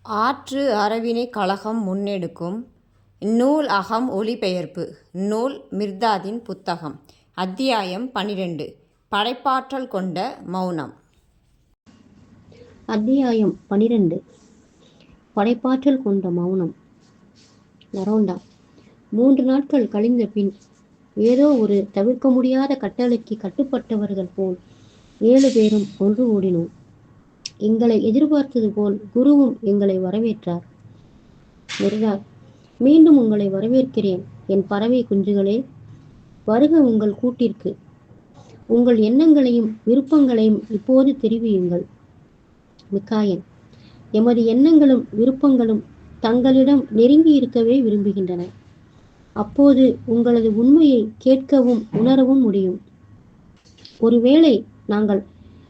ஆற்று அறவினைக் கழகம் முன்னெடுக்கும் நூல் அகம் ஒலிபெயர்ப்பு நூல் மிர்தாதின் புத்தகம். அத்தியாயம் 12. படைப்பாற்றல் கொண்ட மௌனம். அத்தியாயம் 12. படைப்பாற்றல் கொண்ட மௌனம். நரோண்டா. 3 நாட்கள் கழிந்த பின் ஏதோ ஒரு தவிர்க்க முடியாத கட்டளைக்கு கட்டுப்பட்டவர்கள் போல் 7 பேரும் ஒன்று கூடினோம். எங்களை எதிர்பார்த்தது போல் குருவும் எங்களை வரவேற்றார். மிர்தா, மீண்டும் உங்களை வரவேற்கிறேன் என் பறவை குஞ்சுகளே. வருக உங்கள் கூட்டிற்கு. உங்கள் எண்ணங்களையும் விருப்பங்களையும் இப்போது தெரிவியுங்கள். மிக்காயன், எமது எண்ணங்களும் விருப்பங்களும் தங்களிடம் நெருங்கி இருக்கவே விரும்புகின்றன. அப்போது உங்களது உண்மையை கேட்கவும் உணரவும் முடியும். ஒருவேளை நாங்கள்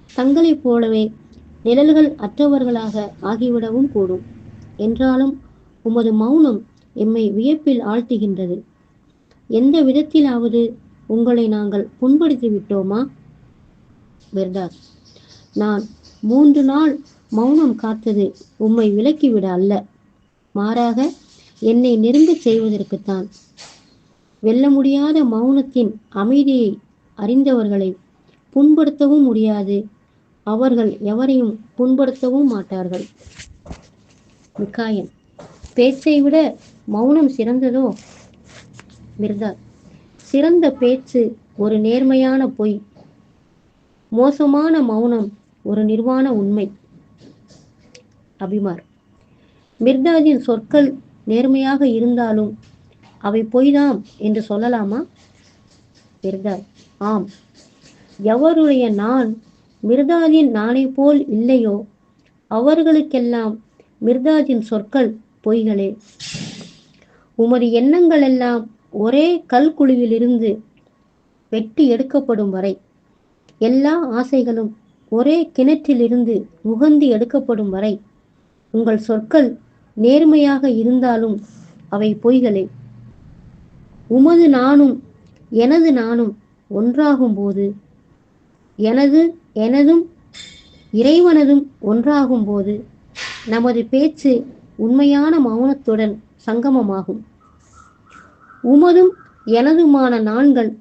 தங்களைப் போலவே நிழல்கள் அற்றவர்களாக ஆகிவிடவும் கூடும். என்றாலும் உமது மௌனம் எம்மை வியப்பில் ஆழ்த்துகின்றது. எந்த விதத்திலாவது உங்களை நாங்கள் புண்படுத்தி விட்டோமா? வெர்தாஸ், நான் 3 நாள் மௌனம் காத்தது உம்மை விலக்கிவிட அல்ல, மாறாக என்னை நெருங்கச் செய்வதற்குத்தான். வெல்ல முடியாத மௌனத்தின் அமைதியை அறிந்தவர்களை புண்படுத்தவும் முடியாது, அவர்கள் எவரையும் புண்படுத்தவும் மாட்டார்கள். மிக்காயன், பேச்சை விட மௌனம் சிறந்ததோ? மிர்தா, சிறந்த பேச்சு ஒரு நேர்மையான பொய், மோசமான மௌனம் ஒரு நிர்வாண உண்மை. அபிமார், மிர்தாவின் சொற்கள் நேர்மையாக இருந்தாலும் அவை பொய்தாம் என்று சொல்லலாமா? மிர்தா, ஆம். எவருடைய நான் மிர்தாதின் நானை போல் இல்லையோ அவர்களுக்கெல்லாம் மிர்தாதின் சொற்கள் பொய்களே. உமது எண்ணங்கள் எல்லாம் ஒரே கல்குழுவிலிருந்து வெட்டி எடுக்கப்படும் வரை, எல்லா ஆசைகளும் ஒரே கிணற்றிலிருந்து முகந்து எடுக்கப்படும் வரை உங்கள் சொற்கள் நேர்மையாக இருந்தாலும் அவை பொய்களே. உமது நானும் எனது நானும் ஒன்றாகும் போது, எனதும் இறைவனதும் ஒன்றாகும் போது நமது பேச்சு உண்மையான மௌனத்துடன் சங்கமமாகும். உமதும் எனதுமான நான்கள்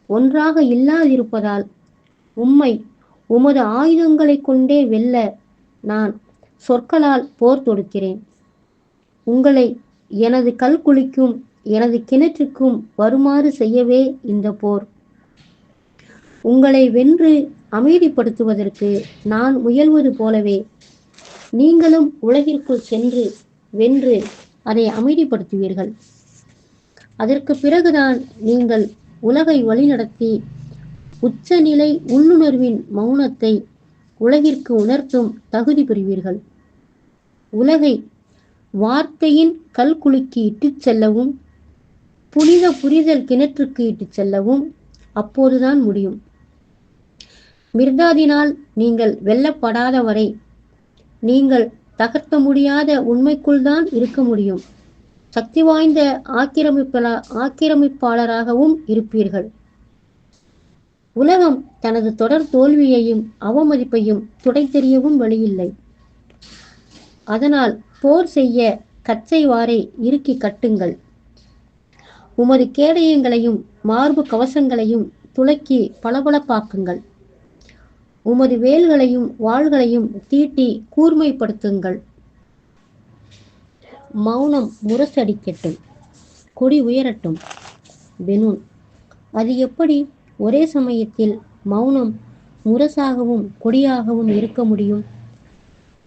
ஒன்றாக இல்லாதிருப்பதால் உம்மை உமது ஆயுதங்களை கொண்டே வெல்ல நான் சொற்களால் போர் தொடுக்கிறேன். உங்களை எனது கல்குழிக்கும் எனது கிணற்றுக்கும் வருமாறு செய்யவே இந்த போர். உங்களை வென்று அமைதிப்படுத்துவதற்கு நான் முயல்வது போலவே நீங்களும் உலகிற்குள் சென்று வென்று அதை அமைதிப்படுத்துவீர்கள். அதற்கு பிறகுதான் நீங்கள் உலகை வழிநடத்தி உச்சநிலை உள்ளுணர்வின் மௌனத்தை உலகிற்கு உணர்த்தும் தகுதி பெறுவீர்கள். உலகை வார்த்தையின் கல்குழிக்கு இட்டுச் செல்லவும் புனித புரிதல் கிணற்றுக்கு இட்டுச் செல்லவும் அப்போதுதான் முடியும். மிர்தாதினால் நீங்கள் வெல்லப்படாத வரை நீங்கள் தகர்க்க முடியாத உண்மைக்குள் தான் இருக்க முடியும். சக்தி வாய்ந்த ஆக்கிரமிப்பாளராகவும் இருப்பீர்கள். உலகம் தனது தொடர் தோல்வியையும் அவமதிப்பையும் துடைத்தெறியவும் வழியில்லை. அதனால் போர் செய்ய கச்சைவாரை இறுக்கி கட்டுங்கள். உமது கேடயங்களையும் மார்பு கவசங்களையும் துலக்கி பளபளப்பாக்குங்கள். உமது வேல்களையும் வாள்களையும் தீட்டி கூர்மைப்படுத்துங்கள். மௌனம் முரசடிக்கட்டும், கொடி உயரட்டும். பெனூன், அது எப்படி ஒரே சமயத்தில் மௌனம் முரசாகவும் கொடியாகவும் இருக்க முடியும்?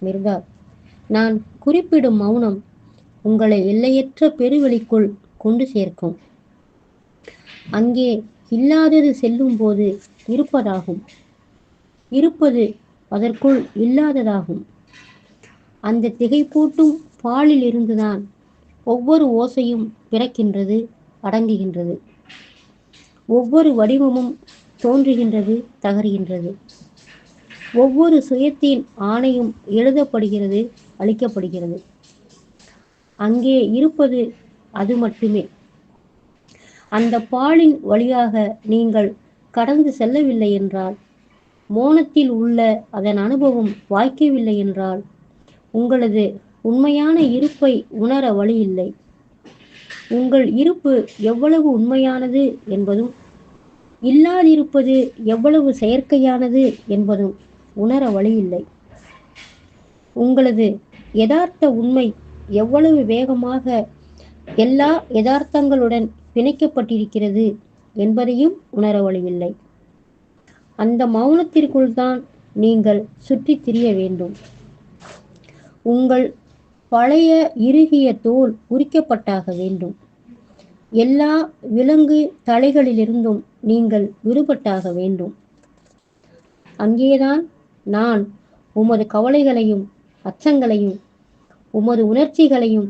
மிர்தா, நான் குறிப்பிடும் மௌனம் உங்களை எல்லையற்ற பெருவெளிக்குள் கொண்டு சேர்க்கும். அங்கே இல்லாதது செல்லும் போது இருப்பதாகும், இருப்பது அதற்குள் இல்லாததாகும். அந்த திகைப்பூட்டும் பாலில் இருந்துதான் ஒவ்வொரு ஓசையும் பிறக்கின்றது, அடங்குகின்றது. ஒவ்வொரு வடிவமும் தோன்றுகின்றது, தகர்கின்றது. ஒவ்வொரு சுயத்தின் ஆணையும் எழுதப்படுகிறது, அளிக்கப்படுகிறது. அங்கே இருப்பது அது மட்டுமே. அந்த பாலின் வழியாக நீங்கள் கடந்து செல்லவில்லை என்றால், மோனத்தில் உள்ள அதன் அனுபவம் வாய்க்கவில்லை என்றால், உங்களது உண்மையான இருப்பை உணர வழி இல்லை. உங்கள் இருப்பு எவ்வளவு உண்மையானது என்பதும் இல்லாதிருப்பது எவ்வளவு செயற்கையானது என்பதும் உணர வழியில்லை. உங்களது யதார்த்த உண்மை எவ்வளவு வேகமாக எல்லா யதார்த்தங்களுடன் பிணைக்கப்பட்டிருக்கிறது என்பதையும் உணர வழியில்லை. அந்த மௌனத்திற்குள் தான் நீங்கள் சுற்றித் திரிய வேண்டும். உங்கள் பழைய இறுகிய தோல் உரிக்கப்பட்டாக வேண்டும். எல்லா விலங்கு தலைகளிலிருந்தும் நீங்கள் விடுபட்டாக வேண்டும். அங்கேதான் நான் உமது கவலைகளையும் அச்சங்களையும் உமது உணர்ச்சிகளையும்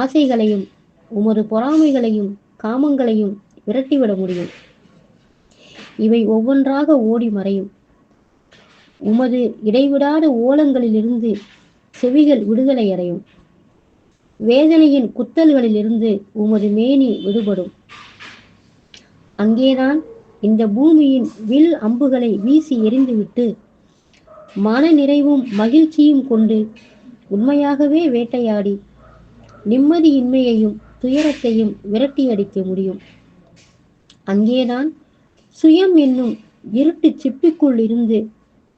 ஆசைகளையும் உமது பொறாமைகளையும் காமங்களையும் விரட்டிவிட முடியும். இவை ஒவ்வொன்றாக ஓடி மறையும். உமது இடைவிடாத ஓலங்களிலிருந்து செவிகள் விடுதலை அடையும். வேதனையின் குத்தல்களிலிருந்து உமது மேனி விடுபடும். அங்கேதான் இந்த பூமியின் வில் அம்புகளை வீசி எறிந்துவிட்டு மன நிறைவும் மகிழ்ச்சியும் கொண்டு உண்மையாகவே வேட்டையாடி நிம்மதியின்மையையும் துயரத்தையும் விரட்டி அடிக்க முடியும். அங்கேதான் சுயம் என்னும் இருட்டு சிப்பிக்குள் இருந்து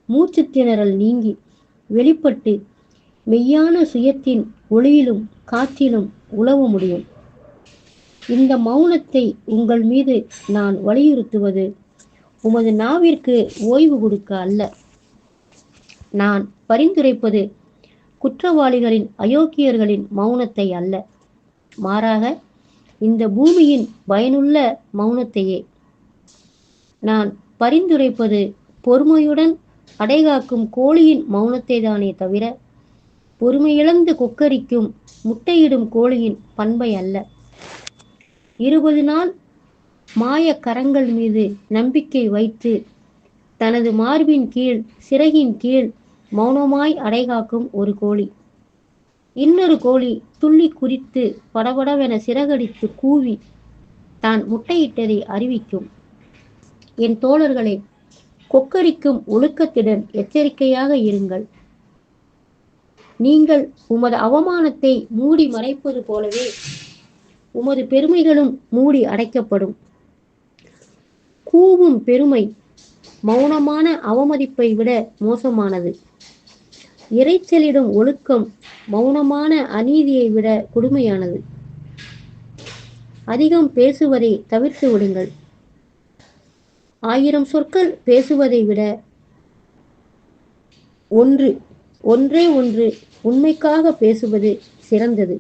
மூச்சு திணறல் நீங்கி வெளிப்பட்டு மெய்யான சுயத்தின் ஒளியிலும் காற்றிலும் உலவ முடியும். இந்த மௌனத்தை உங்கள் மீது நான் வலியுறுத்துவது உமது நாவிற்கு ஓய்வு கொடுக்க அல்ல. நான் பரிந்துரைப்பது குற்றவாளிகளின் அயோக்கியர்களின் மௌனத்தை அல்ல, மாறாக இந்த பூமியின் பயனுள்ள மௌனத்தையே. நான் பரிந்துரைப்பது பொறுமையுடன் அடைகாக்கும் கோழியின் மௌனத்தை தானே தவிர பொறுமையிழந்து கொக்கரிக்கும் முட்டையிடும் கோழியின் பண்பை அல்ல. 20 நாள் மாய கரங்கள் மீது நம்பிக்கை வைத்து தனது மார்பின் கீழ் சிறகின் கீழ் மௌனமாய் அடைகாக்கும் ஒரு கோழி இன்னொரு கோழி துள்ளி குறித்து படபடவென சிறகடித்து கூவி தான் முட்டையிட்டதை அறிவிக்கும். என் தோழர்களே, கொக்கரிக்கும் ஒழுக்கத்துடன் எச்சரிக்கையாக இருங்கள். நீங்கள் உமது அவமானத்தை மூடி மறைப்பது போலவே உமது பெருமைகளும் மூடி அடைக்கப்படும். கூவும் பெருமை மௌனமான அவமதிப்பை விட மோசமானது. இறைச்சலிடும் ஒழுக்கம் மௌனமான அநீதியை விட கொடுமையானது. அதிகம் பேசுவதை தவிர்த்து விடுங்கள். 1000 சொற்கள் பேசுவதை விட ஒன்றே ஒன்று உண்மைக்காக பேசுவது சிறந்தது.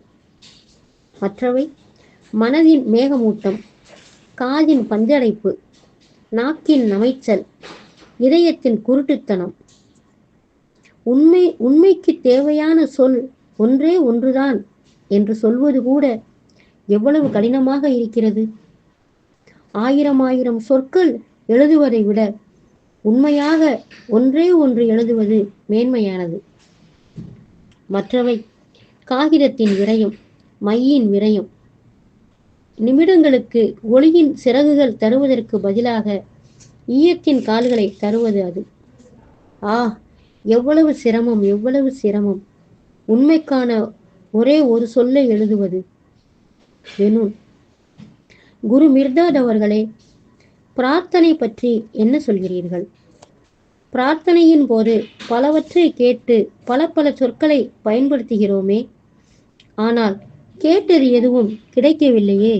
மற்றவை மனதின் மேகமூட்டம், காதின் பஞ்சடைப்பு, நாக்கின் நமைச்சல், இதயத்தின் குருட்டுத்தனம். உண்மைக்கு தேவையான சொல் ஒன்றே ஒன்றுதான் என்று சொல்வது கூட எவ்வளவு கடினமாக இருக்கிறது. 1000 சொற்கள் எழுதுவதை விட உண்மையாக ஒன்றே ஒன்று எழுதுவது மேன்மையானது. மற்றவை காகிதத்தின் விரயம், மையின் விரயம். நிமிடங்களுக்கு ஒளியின் சிறகுகள் தருவதற்கு பதிலாக ஈயத்தின் கால்களை தருவது அது. எவ்வளவு சிரமம், எவ்வளவு சிரமம்! உண்மைக்கான ஒரே ஒரு சொல்லை எழுதுவது. வெனூன். குரு மிர்தாத் அவர்களே, பிரார்த்தனை பற்றி என்ன சொல்கிறீர்கள்? பிரார்த்தனையின் போது பலவற்றை கேட்டு பல சொற்களை பயன்படுத்துகிறோமே, ஆனால் கேட்டது எதுவும் கிடைக்கவில்லையே.